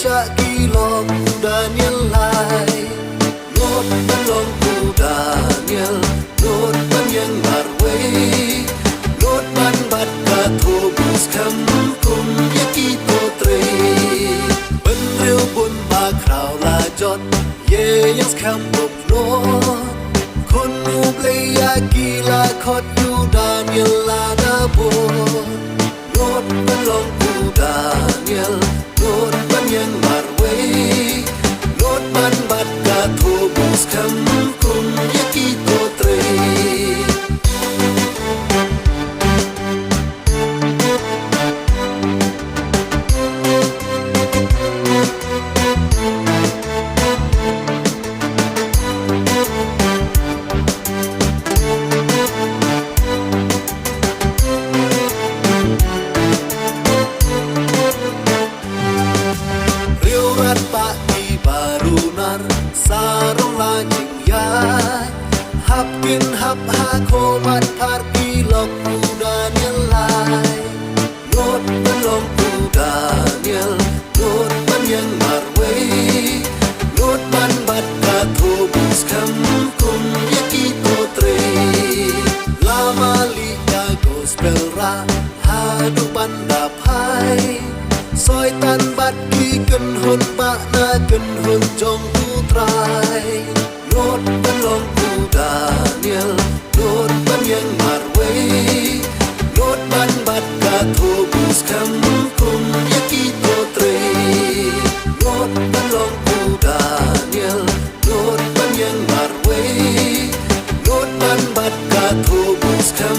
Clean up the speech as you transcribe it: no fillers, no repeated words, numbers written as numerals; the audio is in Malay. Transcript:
Shakilok Daniel Lai Not Balong Ku Daniel Not Banyang Marway Not Ban Bat Katobus Kam Kum Yaki Potre Ben Real Bun Ba Krau La Jot Ye Yang Kam Bop Not Kon Nu Play Yaki La Kot Yu Daniel La Da Bot Not Balong Ku Daniel Not Banyang Marway Not Ban Bat Katobus Kam Kum Yaki Potre Sarong lajing yai Hapkin hap hako mat parki lok ku Daniel Lai Not belong ku Daniel Not Banyang Marway Not Ban Bat Katobus Kam Kum Yaki Potre Lama Liga Gospel Ra Hadu Pandapai Soi Tan Bat Ki Ken Hun Ba Na Ken Hun Jong Try Not Balong Ku Daniel Not Banyang Marway Not Ban Bat Katobus Kam Kum Yaki Potre Not Balong Ku Daniel Not Banyang Marway Not Ban Bat Katobus Kam